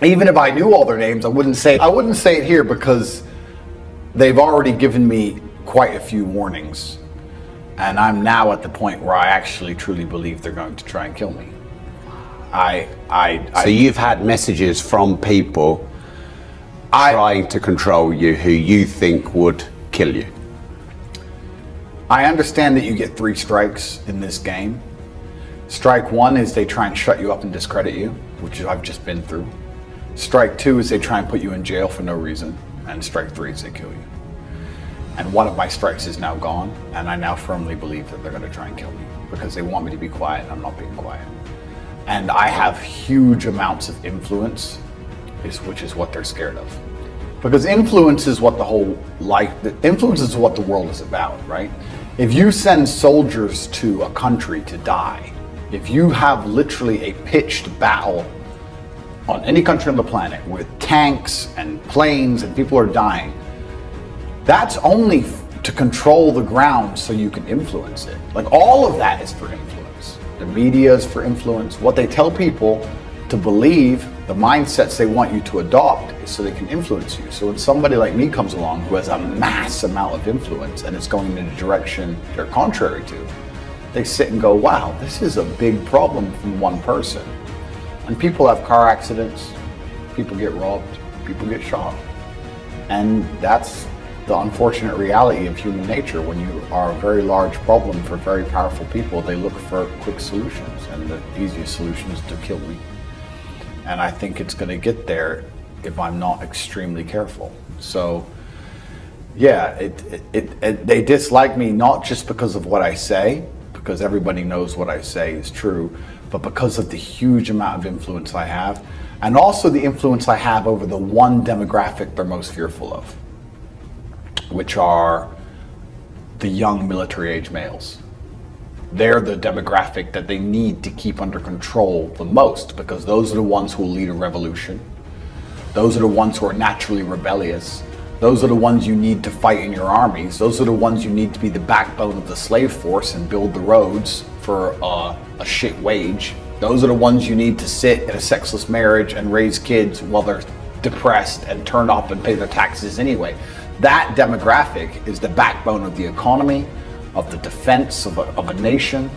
Even if I knew all their names, I wouldn't say it here because they've already given me quite a few warnings. And I'm now at the point where I actually truly believe they're going to try and kill me. So you've had messages from people trying to control you who you think would kill you. I understand that you get 3 strikes in this game. Strike 1 is they try and shut you up and discredit you, which I've just been through. Strike 2 is they try and put you in jail for no reason. And strike 3 is they kill you. And one of my strikes is now gone, and I now firmly believe that they're going to try and kill me because they want me to be quiet and I'm not being quiet. And I have huge amounts of influence, which is what they're scared of. Because influence is what influence is what the world is about, right? If you send soldiers to a country to die, if you have literally a pitched battle on any country on the planet with tanks and planes and people are dying, that's only to control the ground so you can influence it. Like, all of that is for influence. The media is for influence. What they tell people to believe, the mindsets they want you to adopt, is so they can influence you. So when somebody like me comes along who has a mass amount of influence and it's going in a direction they're contrary to, they sit and go, wow, this is a big problem from one person. And people have car accidents, people get robbed, people get shot. And that's the unfortunate reality of human nature. When you are a very large problem for very powerful people, they look for quick solutions, and the easiest solution is to kill me. And I think it's going to get there if I'm not extremely careful. So yeah, they dislike me not just because of what I say, because everybody knows what I say is true, but because of the huge amount of influence I have, and also the influence I have over the one demographic they're most fearful of, which are the young military age males. They're the demographic that they need to keep under control the most, because those are the ones who will lead a revolution. Those are the ones who are naturally rebellious. Those are the ones you need to fight in your armies. Those are the ones you need to be the backbone of the slave force and build the roads for a shit wage. Those are the ones you need to sit in a sexless marriage and raise kids while they're depressed and turn up and pay their taxes anyway. That demographic is the backbone of the economy, of the defense of a nation.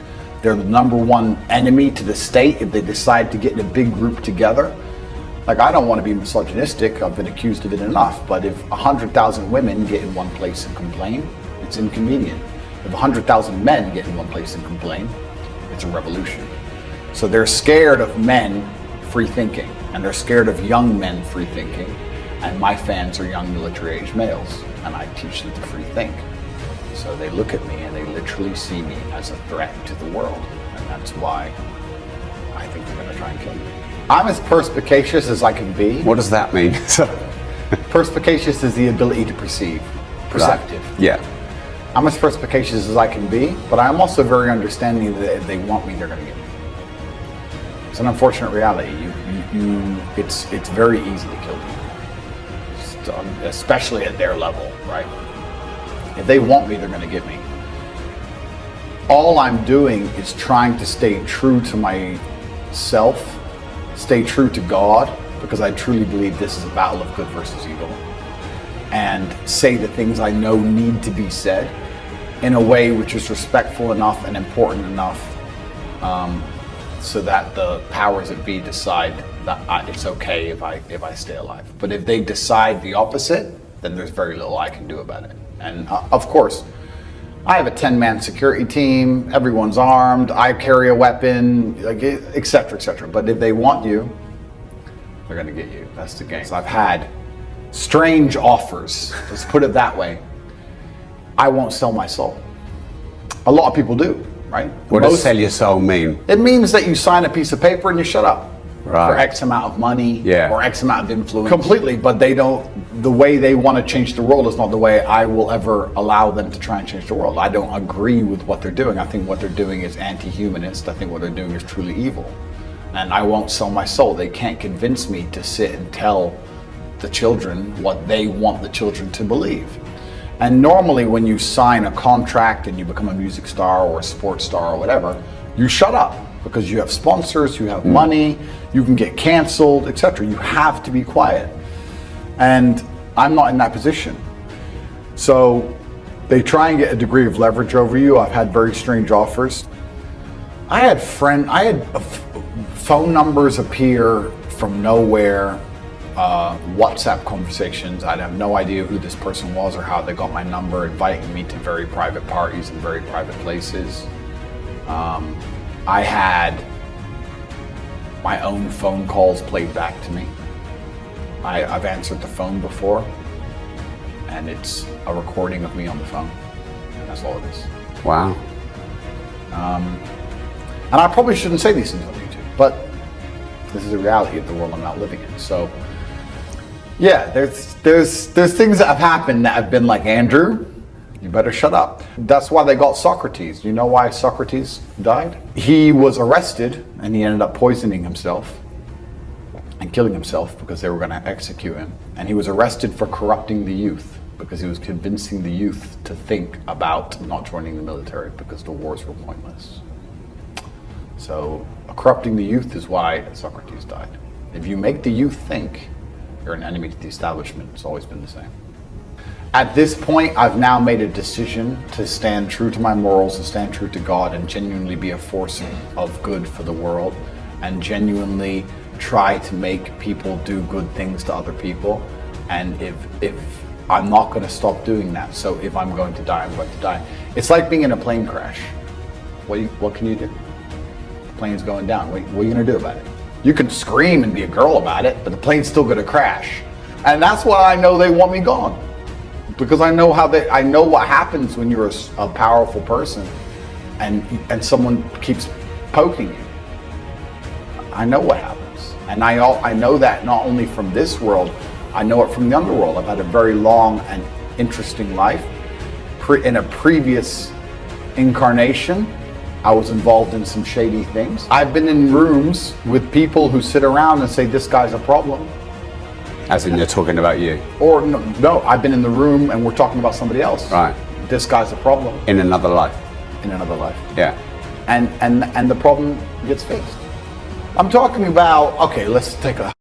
They're the number one enemy to the state if they decide to get in a big group together. Like, I don't want to be misogynistic, I've been accused of it enough, but if 100,000 women get in one place and complain, it's inconvenient. If 100,000 men get in one place and complain, it's a revolution. So they're scared of men free thinking, and they're scared of young men free thinking, and my fans are young military age males, and I teach them to free think. So they look at me and they literally see me as a threat to the world, and that's why I think they're going to try and kill me. I'm as perspicacious as I can be. What does that mean? Perspicacious is the ability to perceive, perceptive. Right. Yeah. I'm as perspicacious as I can be, but I'm also very understanding that if they want me, they're going to get me. It's an unfortunate reality. It's very easy to kill you, especially at their level, right? If they want me, they're going to get me. All I'm doing is trying to stay true to myself, stay true to God, because I truly believe this is a battle of good versus evil, and say the things I know need to be said in a way which is respectful enough and important enough so that the powers that be decide that it's okay if I stay alive. But if they decide the opposite, then there's very little I can do about it. And of course, I have a 10-man security team, everyone's armed, I carry a weapon, like, et cetera, et cetera. But if they want you, they're gonna get you. That's the game. So I've had strange offers, let's put it that way. I won't sell my soul. A lot of people do, right? What does sell your soul mean? It means that you sign a piece of paper and you shut up. Right. For X amount of money, yeah, or X amount of influence. Completely, but they don't, the way they want to change the world is not the way I will ever allow them to try and change the world. I don't agree with what they're doing. I think what they're doing is anti-humanist. I think what they're doing is truly evil. And I won't sell my soul. They can't convince me to sit and tell the children what they want the children to believe. And normally when you sign a contract and you become a music star or a sports star or whatever, you shut up. because you have sponsors, you have money, you can get canceled, etc. You have to be quiet. And I'm not in that position. So they try and get a degree of leverage over you. I've had very strange offers. I had phone numbers appear from nowhere, WhatsApp conversations. I'd have no idea who this person was or how they got my number, inviting me to very private parties in very private places. I had my own phone calls played back to me. I've answered the phone before, and it's a recording of me on the phone, and that's all it is. Wow. And I probably shouldn't say these things on YouTube, but this is the reality of the world I'm not living in. So, yeah, there's things that have happened that have been like, Andrew, you better shut up. That's why they got Socrates. You know why Socrates died? He was arrested, and he ended up poisoning himself and killing himself because they were going to execute him. And he was arrested for corrupting the youth because he was convincing the youth to think about not joining the military because the wars were pointless. So corrupting the youth is why Socrates died. If you make the youth think, you're an enemy to the establishment. It's always been the same. At this point, I've now made a decision to stand true to my morals and stand true to God and genuinely be a force of good for the world and genuinely try to make people do good things to other people. And if I'm not going to stop doing that. So if I'm going to die, I'm going to die. It's like being in a plane crash. What can you do? The plane's going down. What are you going to do about it? You can scream and be a girl about it, but the plane's still going to crash. And that's why I know they want me gone. Because I know what happens when you're a powerful person and someone keeps poking you. I know what happens. And I know that not only from this world, I know it from the underworld. I've had a very long and interesting life. In a previous incarnation, I was involved in some shady things. I've been in rooms with people who sit around and say, this guy's a problem. As in they're talking about you? Or no, I've been in the room and we're talking about somebody else. Right. This guy's a problem. In another life? In another life. Yeah. And the problem gets fixed. I'm talking about, okay, let's take a